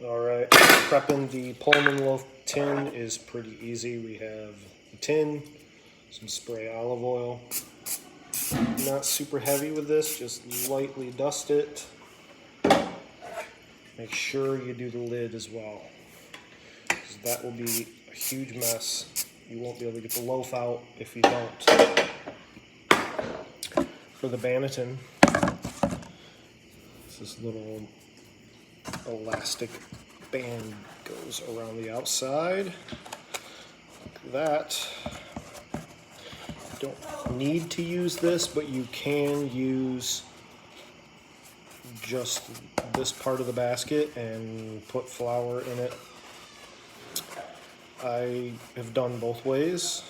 All right, prepping the Pullman loaf tin is pretty easy. We have a tin, some spray olive oil. Not super heavy with this, just lightly dust it. Make sure you do the lid as well, because that will be a huge mess. You won't be able to get the loaf out if you don't. For the Banneton, this little elastic band goes around the outside. Like that. You don't need to use this, but you can use just this part of the basket and put flour in it. I have done both ways.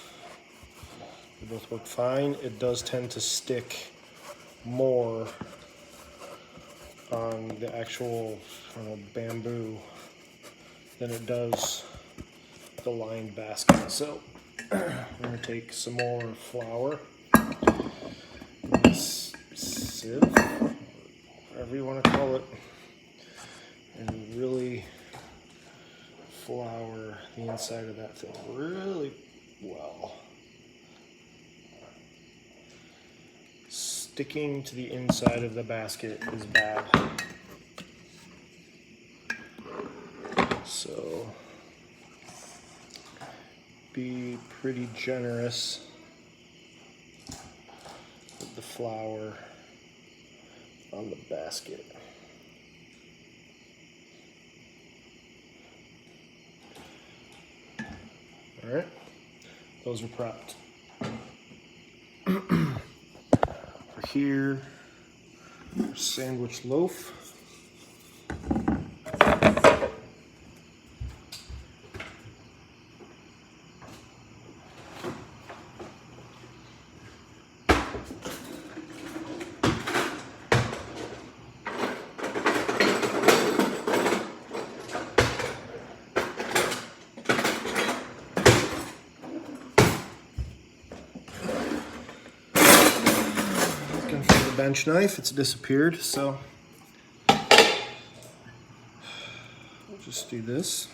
They both work fine. It does tend to stick more on the actual bamboo than it does the lined basket. So I'm going to take some more flour, this sieve, whatever you want to call it, and really flour the inside of that thing really well. Sticking to the inside of the basket is bad. So be pretty generous with the flour on the basket. All right, those are prepped. For here, our sandwich loaf. Bench knife, it's disappeared, so we'll just do this.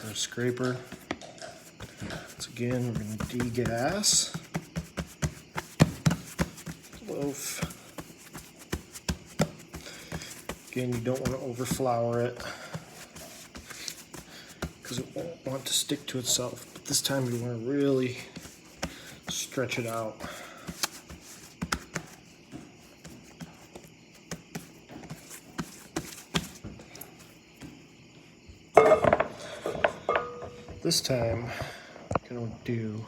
Our scraper. Once again, we're going to degas the loaf. Again, you don't want to overflour it because it won't want to stick to itself. But this time you want to really stretch it out. This time I'm going to do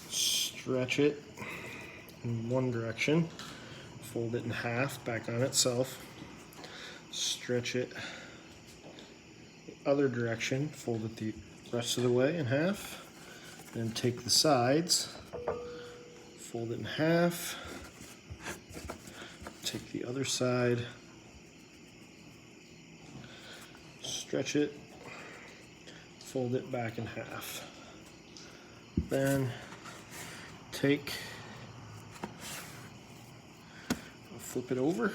stretch it in one direction, fold it in half back on itself, stretch it the other direction, fold it the rest of the way in half, then take the sides, fold it in half, take the other side, stretch it, fold it back in half. Then take, flip it over,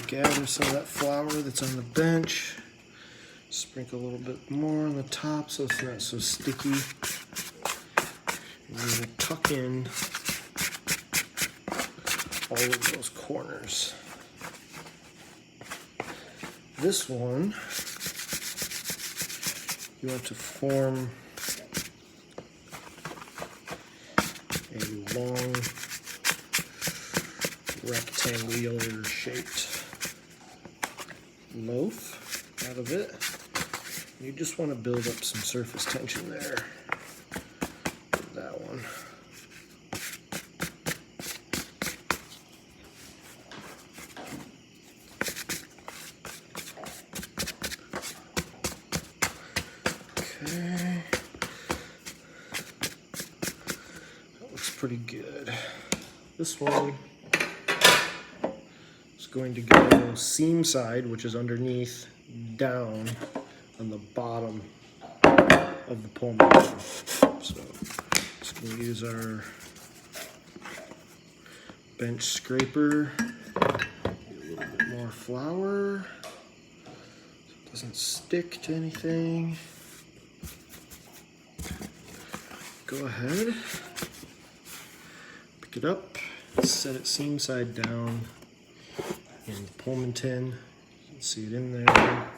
gather some of that flour that's on the bench, sprinkle a little bit more on the top so it's not so sticky. And then tuck in all of those corners. This one, you want to form a long rectangular shaped loaf out of it. You just want to build up some surface tension there with that one. Okay, that looks pretty good. This one is going to go seam side, which is underneath, down on the bottom of the Pullman. So just going to use our bench scraper, get a little bit more flour so it doesn't stick to anything. Go ahead, pick it up, set it seam side down in the Pullman tin. You can see it in there.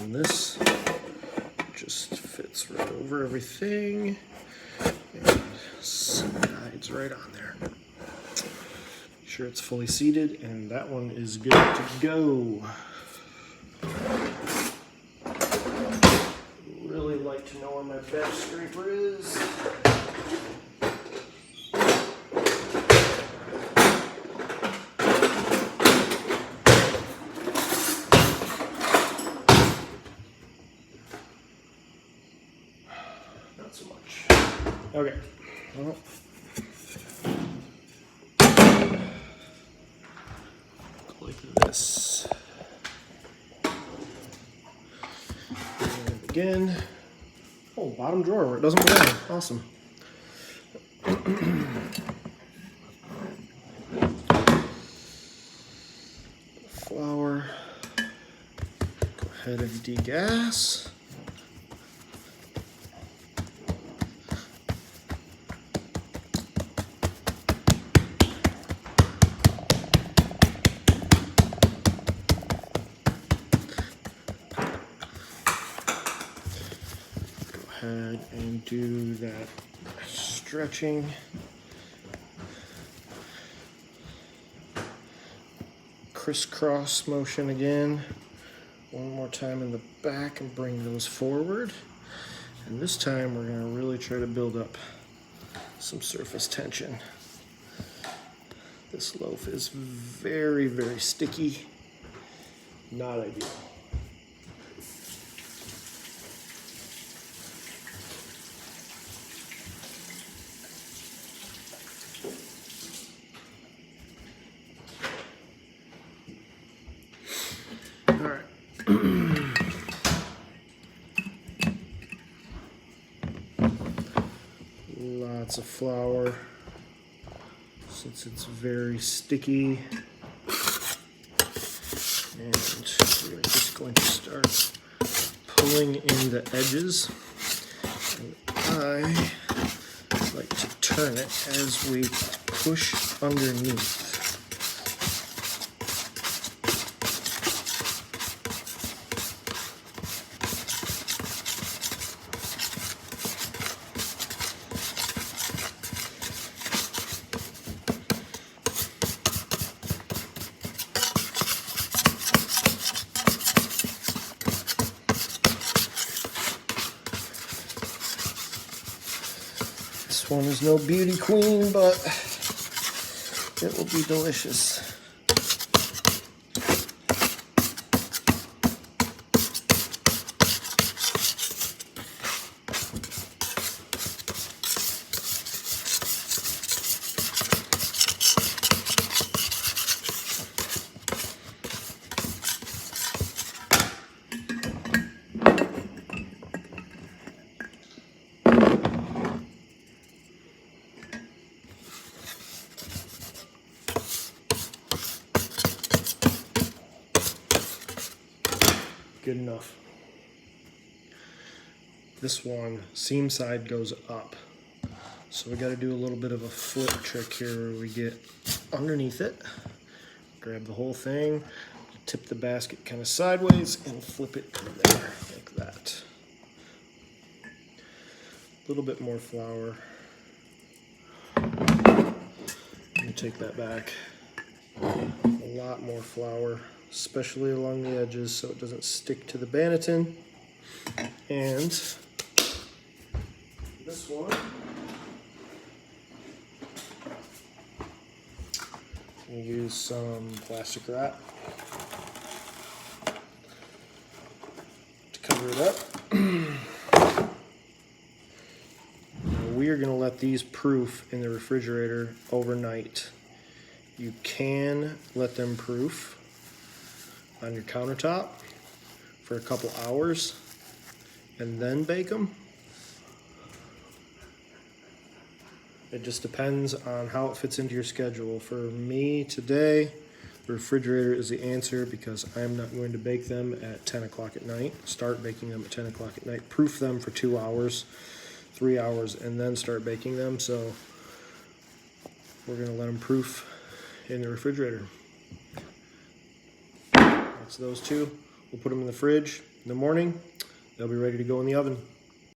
And this just fits right over everything and slides right on there. Make sure it's fully seated, and that one is good to go. Really like to know where my bench scraper is. Not so much. Okay. Well, like this. And again. Oh, bottom drawer where it doesn't belong. Awesome. Flour. Go ahead and degas. Ahead and do that stretching. Crisscross motion again. One more time in the back and bring those forward. And this time we're going to really try to build up some surface tension. This loaf is very, very sticky. Not ideal. Lots of flour since it's very sticky, and we're just going to start pulling in the edges, and I like to turn it as we push underneath. This one is no beauty queen, but it will be delicious. Good enough. This one, seam side goes up. So we got to do a little bit of a flip trick here where we get underneath it, grab the whole thing, tip the basket kind of sideways and flip it in there like that. A little bit more flour. Let me take that back. A lot more flour, especially along the edges so it doesn't stick to the banneton. And this one, we'll use some plastic wrap to cover it up. We are going to let these proof in the refrigerator overnight. You can let them proof on your countertop for a couple hours and then bake them. It just depends on how it fits into your schedule. For me today, the refrigerator is the answer because I'm not going to bake them at 10 o'clock at night. Start baking them at 10 o'clock at night. Proof them for 2 hours, 3 hours, and then start baking them. So we're going to let them proof in the refrigerator. That's those two. We'll put them in the fridge in the morning. They'll be ready to go in the oven.